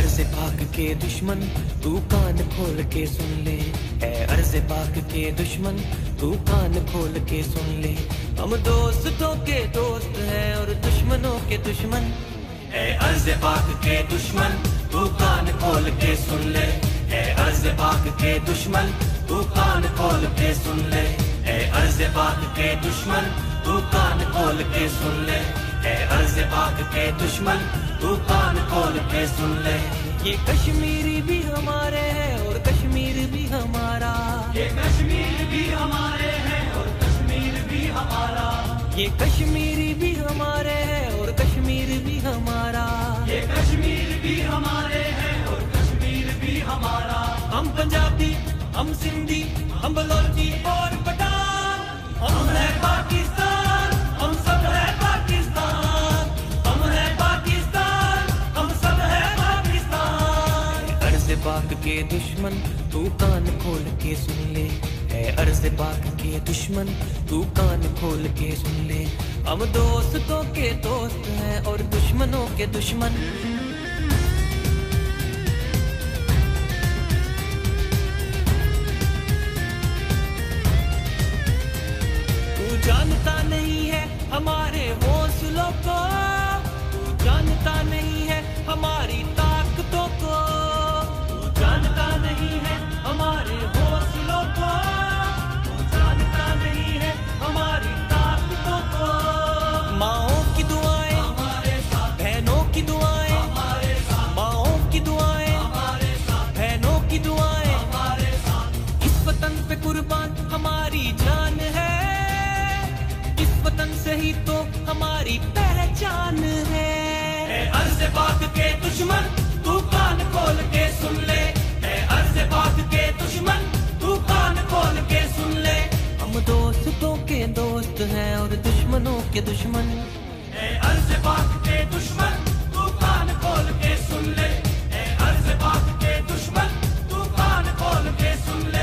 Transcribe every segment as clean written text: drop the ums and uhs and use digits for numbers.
अर्ज़ पाक के दुश्मन तू कान खोल के सुन ले, है अर्ज़ पाक के दुश्मन तू कान खोल के सुन ले। हम दोस्तों के दोस्त हैं और दुश्मनों के दुश्मन, है अर्ज़ पाक के दुश्मन तू कान खोल के सुन ले, है अर्ज़ पाक के दुश्मन तू कान खोल के सुन ले, है अर्ज़ पाक के दुश्मन तू कान खोल के सुन ले, है अर्ज़ पाक के दुश्मन तू कान खोल के सुन ले। ये कश्मीरी भी हमारे हैं और कश्मीर भी हमारा, ये कश्मीर भी हमारे हैं और कश्मीर भी हमारा, ये कश्मीरी भी हमारे हैं और कश्मीर भी हमारा, ये कश्मीर भी हमारे हैं और कश्मीर भी हमारा। हम पंजाबी, हम सिंधी, हम बलोची और पठान, हम है पाकिस्तान, हम सब है पाकिस्तान, हम है पाकिस्तान, हम सब है पाकिस्तान। अर्ज़ पाक के दुश्मन तू कान खोल के सुन ले, है अर्ज़ पाक के दुश्मन तू कान खोल के सुन ले। हम दोस्तों के दोस्त हैं और दुश्मनों के दुश्मन। जानता नहीं है हमारे हौसलों को, तू जानता नहीं है हमारी ताकतों को, तू जानता नहीं है हमारे हौसलों को, तू जानता नहीं है हमारी ताकतों को। माँओं की दुआएं हमारे साथ, बहनों की दुआएं हमारे साथ, माँओं की दुआएं हमारे साथ, बहनों की दुआएं हमारे साथ। इस वतन पे कुर्बान हमारी जान है, वतन से ही तो हमारी पहचान है। अर्ज़ पाक के दुश्मन तू कान खोल के सुन ले, है अर्ज़ पाक के दुश्मन तू कान खोल के सुन ले। हम दोस्तों के दोस्त हैं और दुश्मनों के दुश्मन, है अर्ज़ पाक के दुश्मन तू कान खोल के सुन ले, है अर्ज़ पाक के दुश्मन तू कान खोल के सुन ले।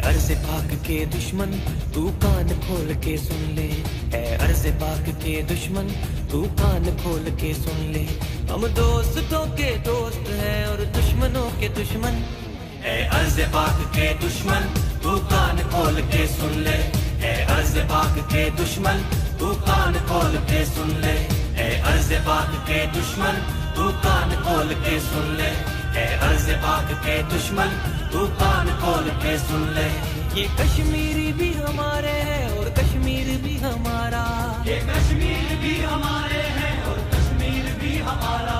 अर्ज़ पाक के दुश्मन तू कान खोल के सुन ले, है अर्ज़ पाक के दुश्मन तू कान खोल के सुन ले। हम दोस्तों के दोस्त हैं और दुश्मनों के दुश्मन, है अर्ज़ पाक के दुश्मन तू कान खोल के सुन ले, है अर्ज़ पाक के दुश्मन तू कान खोल के सुन ले, है अर्ज़ पाक के दुश्मन तू कान खोल के सुन ले, है अर्ज़ पाक के दुश्मन तू कान खोल के सुन ले। ये कश्मीरी भी हमारे हैं और कश्मीर भी हमारा, ये कश्मीर भी हमारे हैं और कश्मीर भी हमारा,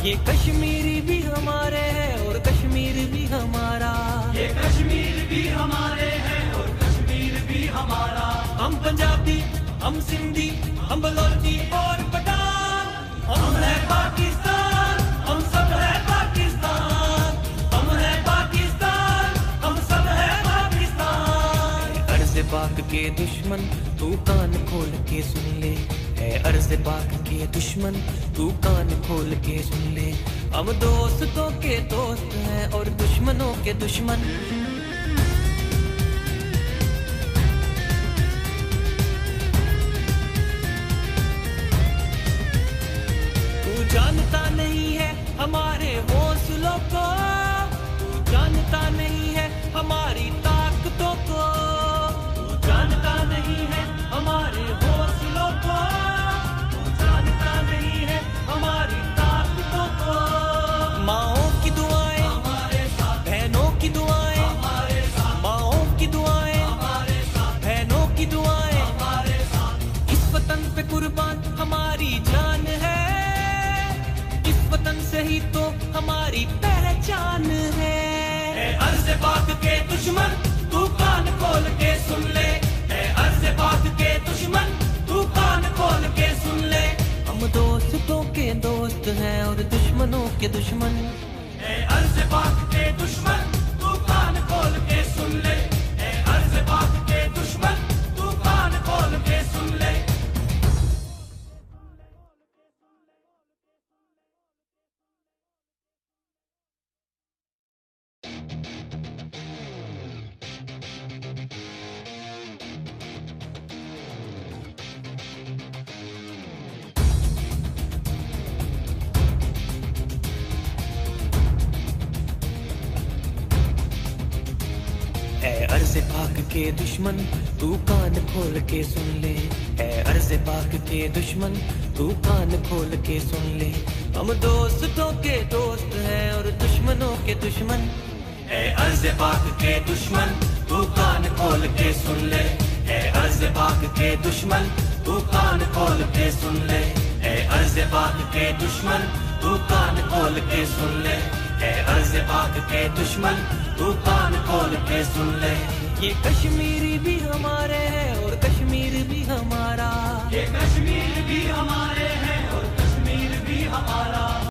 ये कश्मीरी भी हमारे हैं और कश्मीर भी हमारा, ये कश्मीर भी हमारे हैं और कश्मीर भी हमारा। हम पंजाबी, हम सिंधी, हम बलोची और पठान, हम है पाकिस्तान, हम सब है पाकिस्तान, हम है पाकिस्तान, हम सब है पाकिस्तान। अर्ज़ पाक के दुश्मन तू कान खोल के सुन ले, है अर्ज़ पाक के दुश्मन तू कान खोल के सुन ले। हम दोस्तों के दोस्त हैं और दुश्मनों के दुश्मन। तू जानता नहीं है हमारे हौसलों को, तू जानता नहीं है हमारी ताकतों को, तू जानता नहीं है हमारे हौसलों को, तू जानता नहीं है हमारी ताकतों को। माँओं की दुआएं हमारे साथ, बहनों की दुआएं हमारे साथ, माँओं की दुआएं हमारे साथ, बहनों की दुआएं हमारे साथ। इस वतन पे कुर्बान हमारी जान है, इस वतन से ही तो हमारी पहचान है। अर्ज़ पाक के दुश्मन तू कान खोल के सुन ले, है अर्ज़ पाक के दुश्मन तू कान खोल के सुन ले। हम दोस्तों के दोस्त हैं और दुश्मनों के दुश्मन, है अर्ज़ पाक के दुश्मन तू कान खोल के सुन ले, है अर्ज़ पाक के दुश्मन तू कान खोल के सुन ले, है अर्ज़ पाक के दुश्मन तू कान खोल के सुन ले। हम दोस्तों के दोस्त हैं और दुश्मनों के दुश्मन, है अर्ज़ पाक के दुश्मन तू कान खोल के सुन ले, है अर्ज़ पाक के दुश्मन तू कान खोल के सुन ले, है अर्ज़ पाक के दुश्मन तू कान खोल के सुन ले, है अर्ज़ पाक के दुश्मन तू कान खोल के सुन ले। ये कश्मीरी भी हमारे